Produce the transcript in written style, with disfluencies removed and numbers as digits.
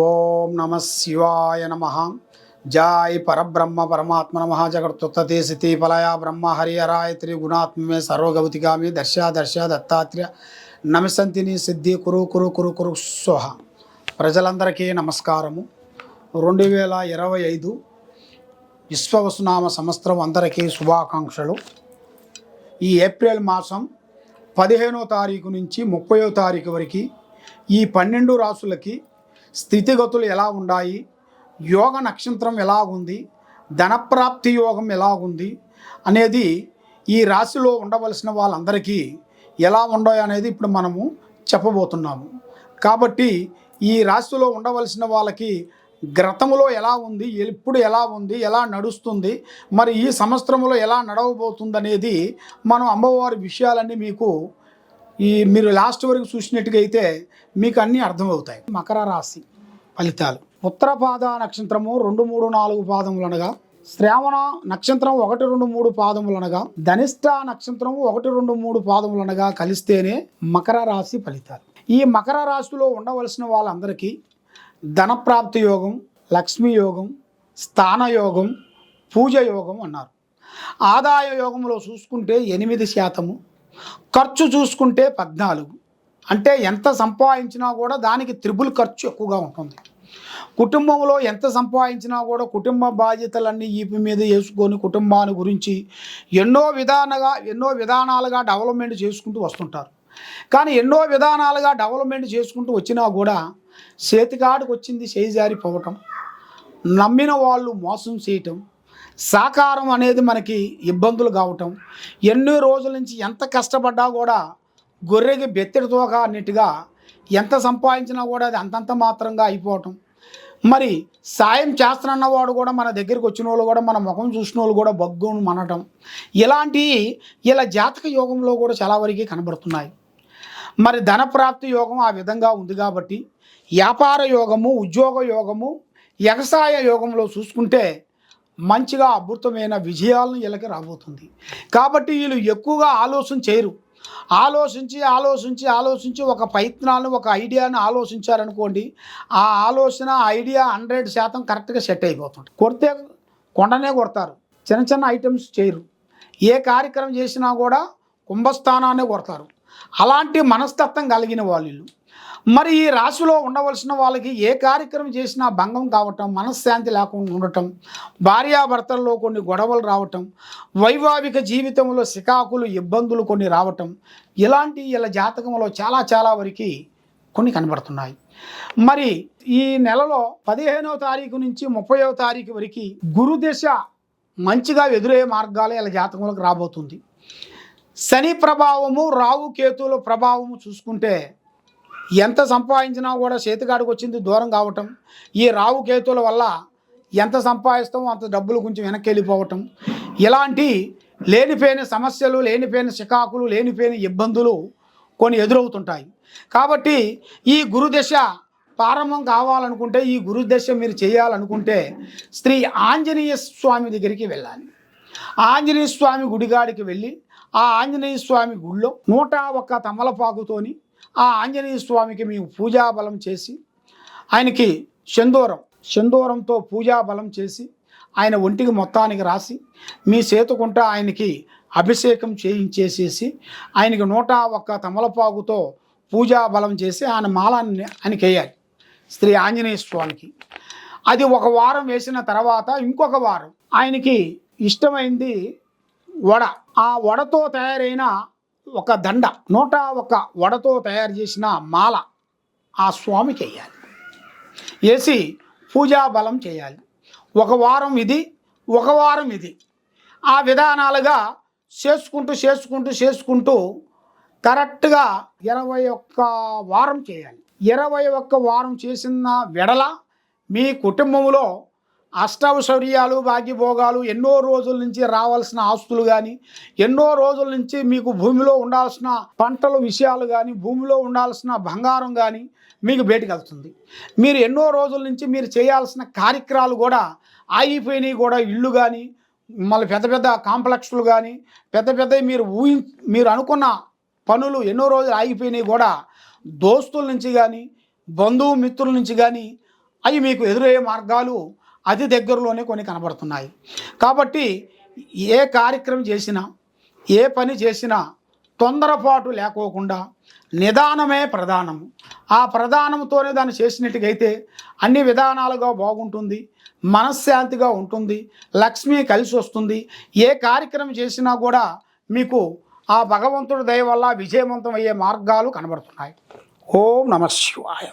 ఓం నమ శివాయ నమ. జాయ్ పరబ్రహ్మ పరమాత్మ నమ. జగత్తుత్పత్తి స్థితి ఫలయ బ్రహ్మ హరిహరాయ త్రిగుణాత్మే సర్వగవతిగామి దర్శ దర్శ దత్తాత్రేయ నమసంతిని సిద్ధి కురు కురు కురు కురు స్వహ. ప్రజలందరికీ నమస్కారము. 2025 విశ్వవసునామ సంవత్సరం అందరికీ శుభాకాంక్షలు. ఈ ఏప్రిల్ మాసం 15వ తారీఖు నుంచి 30వ తారీఖు వరకు ఈ 12 రాసులకి స్థితిగతులు ఎలా ఉన్నాయి, యోగ నక్షత్రం ఎలాగుంది, ధనప్రాప్తి యోగం ఎలాగుంది అనేది, ఈ రాశిలో ఉండవలసిన వాళ్ళందరికీ ఎలా ఉండవు అనేది ఇప్పుడు మనము చెప్పబోతున్నాము. కాబట్టి ఈ రాశిలో ఉండవలసిన వాళ్ళకి గ్రతములో ఎలా ఉంది, ఎప్పుడు ఎలా ఉంది, ఎలా నడుస్తుంది, మరి ఈ సంవత్సరంలో ఎలా నడవబోతుంది అనేది మనం అమ్మవారి విషయాలన్నీ మీకు మీరు లాస్ట్ వరకు చూసినట్టుగా అయితే మీకు అన్నీ అర్థమవుతాయి. మకర రాశి ఫలితాలు. ఉత్తరపాద నక్షత్రము 2, 3, 4 పాదములు అనగా, శ్రావణ నక్షత్రం 1, 2, 3 పాదములు అనగా, ధనిష్ట నక్షత్రం 1, 2, 3 పాదములు అనగా కలిస్తేనే మకర రాశి ఫలితాలు. ఈ మకర రాశిలో ఉండవలసిన వాళ్ళందరికీ ధనప్రాప్తి యోగం, లక్ష్మీ యోగం, స్థాన యోగం, పూజ యోగం అన్నారు. ఆదాయ యోగంలో చూసుకుంటే 8%, ఖర్చు చూసుకుంటే 14. అంటే ఎంత సంపాదించినా కూడా దానికి త్రిబుల్ ఖర్చు ఎక్కువగా ఉంటుంది. కుటుంబంలో ఎంత సంపాదించినా కూడా కుటుంబ బాధ్యతలన్నీ ఈపి మీద వేసుకొని కుటుంబాన్ని గురించి ఎన్నో విధానాలుగా డెవలప్మెంట్ చేసుకుంటూ వస్తుంటారు. కానీ ఎన్నో విధానాలుగా డెవలప్మెంట్ చేసుకుంటూ వచ్చినా కూడా చేతికాడికి వచ్చింది చేజారిపోవటం, నమ్మిన వాళ్ళు మోసం చేయటం, సాకారం అనేది మనకి ఇబ్బందులు కావటం, ఎన్నో రోజుల నుంచి ఎంత కష్టపడ్డా కూడా గొర్రెకి బెత్తడి తోక అన్నిటిగా ఎంత సంపాదించినా కూడా అది అంతంత మాత్రంగా అయిపోవటం, మరి సాయం చేస్తున్నవాడు కూడా మన దగ్గరికి వచ్చిన వాళ్ళు కూడా మన ముఖం చూసిన వాళ్ళు కూడా బగ్గును మనటం, ఇలాంటివి ఇలా జాతక యోగంలో కూడా చాలా వరకు కనబడుతున్నాయి. మరి ధనప్రాప్తి యోగం ఆ విధంగా ఉంది కాబట్టి వ్యాపార యోగము, ఉద్యోగ యోగము, వ్యవసాయ యోగంలో చూసుకుంటే మంచిగా అద్భుతమైన విజయాలను వీళ్ళకి రాబోతుంది. కాబట్టి వీళ్ళు ఎక్కువగా ఆలోచన చేయరు. ఆలోచించి ఒక ప్రయత్నాలను, ఒక ఐడియాను ఆలోచించారనుకోండి, ఆ ఆలోచన ఐడియా 100% కరెక్ట్గా సెట్ అయిపోతుంది. కొడితే కొండనే కొడతారు, చిన్న చిన్న ఐటమ్స్ చేయరు. ఏ కార్యక్రమం చేసినా కూడా కుంభస్థానాన్ని కొడతారు. అలాంటి మనస్తత్వం కలిగిన వాళ్ళు. మరి ఈ రాశిలో ఉండవలసిన వాళ్ళకి ఏ కార్యక్రమం చేసినా భంగం కావటం, మనశ్శాంతి లేకుండా ఉండటం, భార్యాభర్తల్లో కొన్ని గొడవలు రావటం, వైవాహిక జీవితంలో సికాకులు, ఇబ్బందులు కొన్ని రావటం, ఇలాంటి ఇలా జాతకంలో చాలా వరకు కొన్ని కనబడుతున్నాయి. మరి ఈ నెలలో 15వ తారీఖు నుంచి 30వ తారీఖు వరకు గురుదశ మంచిగా ఎదురయ్యే మార్గాలు ఇలా జాతకంలోకి రాబోతుంది. శని ప్రభావము, రాహు కేతువుల ప్రభావము చూసుకుంటే ఎంత సంపాదించినా కూడా చేతికాడికి వచ్చింది దూరం కావటం, ఈ రాహు కేతువుల వల్ల ఎంత సంపాదిస్తామో అంత డబ్బులు కొంచెం వెనక్కి వెళ్ళిపోవటం, ఇలాంటి లేనిపోయిన సమస్యలు, లేనిపోయిన చికాకులు, లేనిపోయిన ఇబ్బందులు కొన్ని ఎదురవుతుంటాయి. కాబట్టి ఈ గురుదశ ప్రారంభం కావాలనుకుంటే, ఈ గురుదశ మీరు చేయాలనుకుంటే శ్రీ ఆంజనేయ స్వామి దగ్గరికి వెళ్ళాలి. ఆంజనేయ స్వామి గుడిగాడికి వెళ్ళి ఆ ఆంజనేయ స్వామి గుడిలో 101 తమలపాకుతోని ఆ ఆంజనేయ స్వామికి మేము పూజాబలం చేసి, ఆయనకి చందూరంతో పూజాబలం చేసి ఆయన ఒంటికి మొత్తానికి రాసి మీ చేతుకుంట ఆయనకి అభిషేకం చేయించేసేసి ఆయనకి 101 తమలపాకుతో పూజాబలం చేసి ఆయన మాలాన్ని ఆయనకి వేయాలి శ్రీ ఆంజనేయ స్వామికి. అది ఒక వారం వేసిన తర్వాత ఇంకొక వారం ఆయనకి ఇష్టమైంది వడ, ఆ వడతో తయారైన ఒక దండ, 101 వడతో తయారు చేసిన మాల ఆ స్వామికి వేయాలి. వేసి పూజాబలం చేయాలి. ఒక వారం ఇది, ఒక వారం ఇది, ఆ విధానాలుగా చేసుకుంటూ కరెక్ట్గా 21 వారం చేయాలి. 21 వారం చేసిన వెడల మీ కుటుంబంలో అష్టైశ్వర్యాలు, భాగ్యభోగాలు, ఎన్నో రోజుల నుంచి రావాల్సిన ఆస్తులు కానీ, ఎన్నో రోజుల నుంచి మీకు భూమిలో ఉండాల్సిన పంటల విషయాలు కానీ, భూమిలో ఉండాల్సిన బంగారం కానీ మీకు బయటకు వెళ్తుంది. మీరు ఎన్నో రోజుల నుంచి మీరు చేయాల్సిన కార్యక్రమాలు కూడా ఆగిపోయినాయి కూడా, ఇళ్ళు కానీ, మళ్ళీ పెద్ద కాంప్లెక్స్లు కానీ, పెద్ద మీరు అనుకున్న పనులు ఎన్నో రోజులు ఆగిపోయినాయి కూడా, దోస్తుల నుంచి కానీ, బంధువు మిత్రుల నుంచి కానీ అవి మీకు ఎదురయ్యే మార్గాలు అతి దగ్గరలోనే కొన్ని కనబడుతున్నాయి. కాబట్టి ఏ కార్యక్రమం చేసినా, ఏ పని చేసినా తొందరపాటు లేకోకుండా నిదానమే ప్రధానము. ఆ ప్రధానంతోనే దాన్ని చేసినట్టుగైతే అన్ని విధానాలుగా బాగుంటుంది, మనశ్శాంతిగా ఉంటుంది, లక్ష్మి కలిసి వస్తుంది. ఏ కార్యక్రమం చేసినా కూడా మీకు ఆ భగవంతుడి దయ వల్ల విజయవంతం అయ్యే మార్గాలు కనబడుతున్నాయి. ఓం నమః శివాయ.